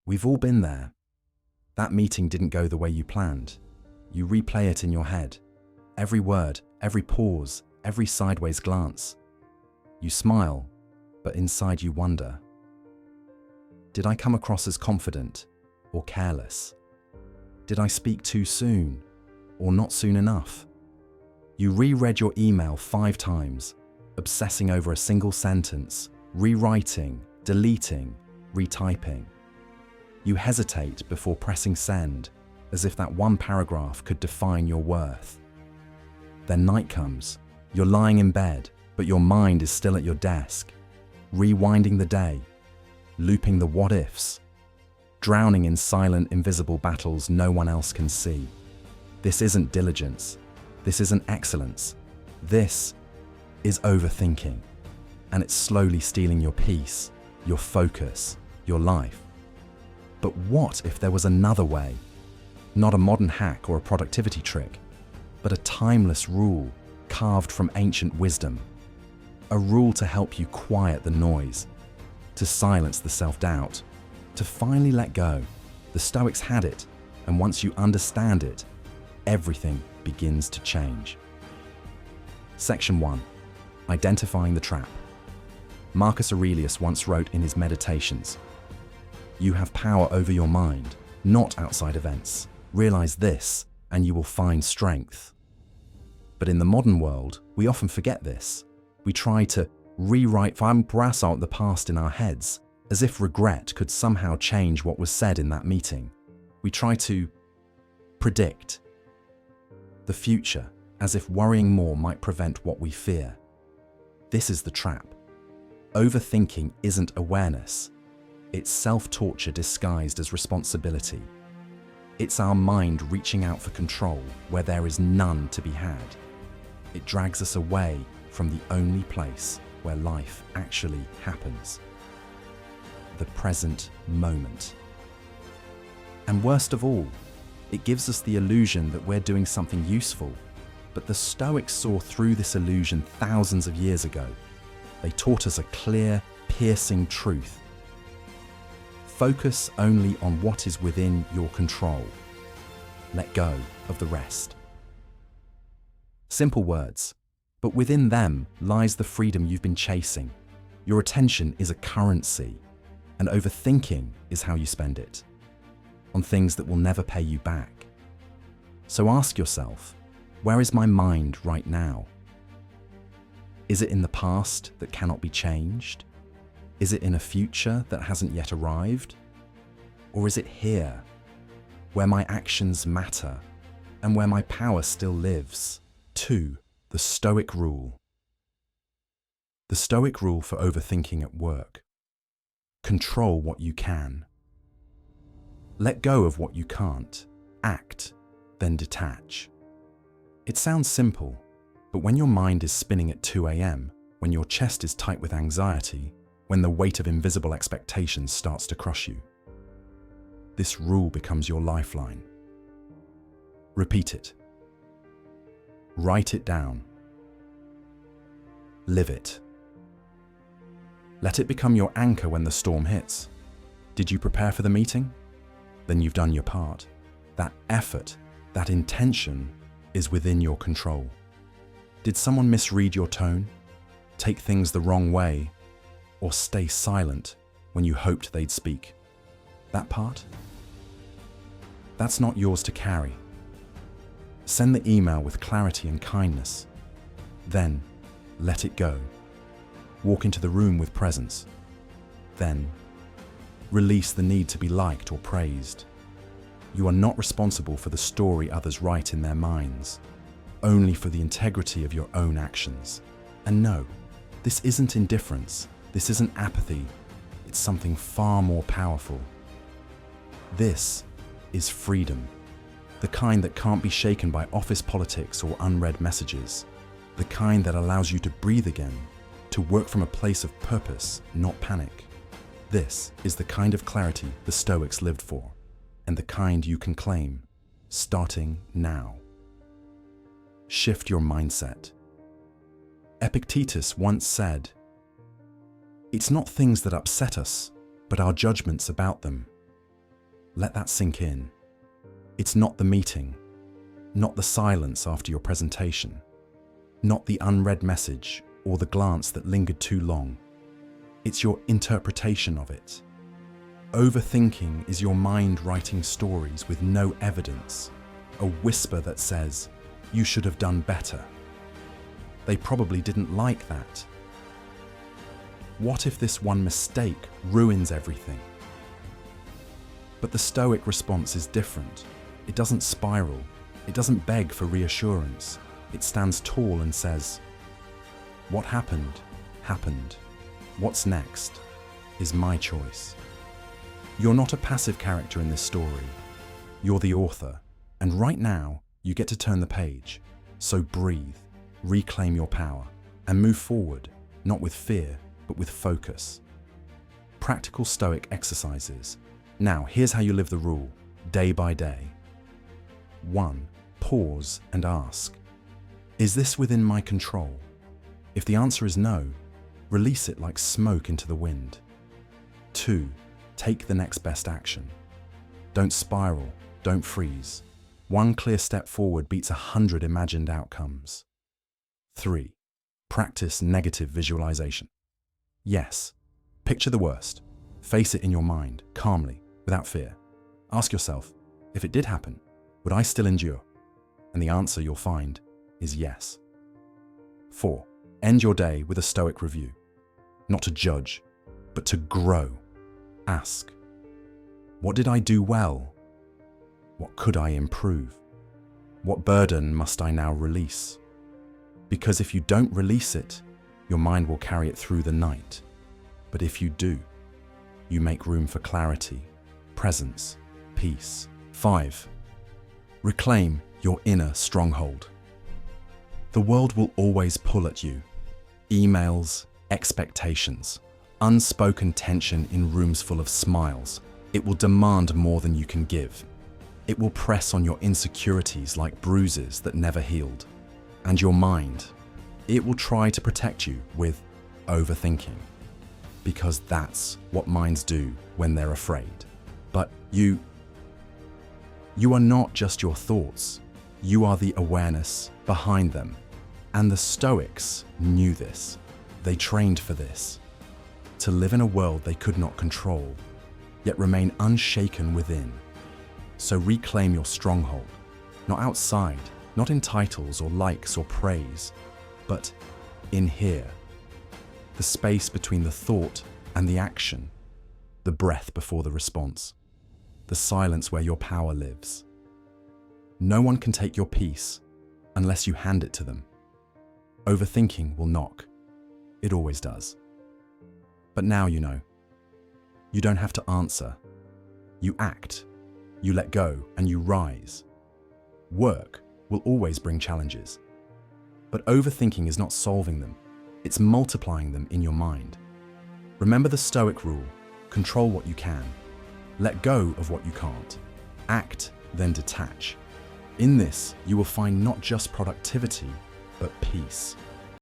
We've all been there. That meeting didn't go the way you planned. You replay it in your head. Every word, every pause, every sideways glance. You smile, but inside you wonder. Did I come across as confident or careless? Did I speak too soon or not soon enough? You reread your email 5 times, obsessing over a single sentence, rewriting, deleting, retyping. You hesitate before pressing send, as if that one paragraph could define your worth. Then night comes. You're lying in bed, but your mind is still at your desk, rewinding the day, looping the what-ifs, drowning in silent, invisible battles no one else can see. This isn't diligence. This isn't excellence. This is overthinking, and it's slowly stealing your peace, your focus, your life. But what if there was another way? Not a modern hack or a productivity trick, but a timeless rule carved from ancient wisdom. A rule to help you quiet the noise, to silence the self-doubt, to finally let go. The Stoics had it, and once you understand it, everything begins to change. Section 1. Identifying the trap. Marcus Aurelius once wrote in his Meditations, "You have power over your mind, not outside events. Realize this, and you will find strength." But in the modern world, we often forget this. We try to rewrite the past in our heads, as if regret could somehow change what was said in that meeting. We try to predict the future, as if worrying more might prevent what we fear. This is the trap. Overthinking isn't awareness. It's self-torture disguised as responsibility. It's our mind reaching out for control where there is none to be had. It drags us away from the only place where life actually happens. The present moment. And worst of all, it gives us the illusion that we're doing something useful. But the Stoics saw through this illusion thousands of years ago. They taught us a clear, piercing truth. Focus only on what is within your control. Let go of the rest. Simple words, but within them lies the freedom you've been chasing. Your attention is a currency, and overthinking is how you spend it, on things that will never pay you back. So ask yourself, where is my mind right now? Is it in the past that cannot be changed? Is it in a future that hasn't yet arrived? Or is it here, where my actions matter and where my power still lives? 2. The Stoic Rule. The Stoic rule for overthinking at work. Control what you can. Let go of what you can't. Act, then detach. It sounds simple, but when your mind is spinning at 2 a.m., when your chest is tight with anxiety, when the weight of invisible expectations starts to crush you, this rule becomes your lifeline. Repeat it. Write it down. Live it. Let it become your anchor when the storm hits. Did you prepare for the meeting? Then you've done your part. That effort, that intention is within your control. Did someone misread your tone, take things the wrong way, or stay silent when you hoped they'd speak? That part? That's not yours to carry. Send the email with clarity and kindness. Then, let it go. Walk into the room with presence. Then, release the need to be liked or praised. You are not responsible for the story others write in their minds, only for the integrity of your own actions. And no, this isn't indifference, this isn't apathy, it's something far more powerful. This is freedom, the kind that can't be shaken by office politics or unread messages, the kind that allows you to breathe again, to work from a place of purpose, not panic. This is the kind of clarity the Stoics lived for, and the kind you can claim, starting now. Shift your mindset. Epictetus once said, "It's not things that upset us, but our judgments about them. Let that sink in. It's not the meeting, not the silence after your presentation, not the unread message or the glance that lingered too long. It's your interpretation of it. Overthinking is your mind writing stories with no evidence, a whisper that says, "You should have done better." They probably didn't like that. What if this one mistake ruins everything? But the Stoic response is different. It doesn't spiral. It doesn't beg for reassurance. It stands tall and says, "What happened, happened. What's next is my choice." You're not a passive character in this story. You're the author. And right now, you get to turn the page. So breathe, reclaim your power, and move forward, not with fear, but with focus. Practical Stoic exercises. Now, here's how you live the rule, day by day. 1. Pause and ask, is this within my control? If the answer is no, release it like smoke into the wind. 2. Take the next best action. Don't spiral, don't freeze. One clear step forward beats 100 imagined outcomes. 3. Practice negative visualization. Yes, picture the worst. Face it in your mind, calmly, without fear. Ask yourself, if it did happen, would I still endure? And the answer you'll find is yes. 4. End your day with a Stoic review. Not to judge, but to grow. Ask, what did I do well? What could I improve? What burden must I now release? Because if you don't release it, your mind will carry it through the night. But if you do, you make room for clarity, presence, peace. 5. Reclaim your inner stronghold. The world will always pull at you. Emails, expectations, unspoken tension in rooms full of smiles. It will demand more than you can give. It will press on your insecurities like bruises that never healed. And your mind, it will try to protect you with overthinking. Because that's what minds do when they're afraid. But you are not just your thoughts. You are the awareness behind them. And the Stoics knew this. They trained for this. To live in a world they could not control, yet remain unshaken within. So reclaim your stronghold, not outside, not in titles or likes or praise, but in here. The space between the thought and the action, the breath before the response, the silence where your power lives. No one can take your peace unless you hand it to them. Overthinking will knock. It always does. But now you know. You don't have to answer. You act, you let go, and you rise. Work will always bring challenges. But overthinking is not solving them. It's multiplying them in your mind. Remember the Stoic rule, control what you can. Let go of what you can't. Act, then detach. In this, you will find not just productivity, but peace.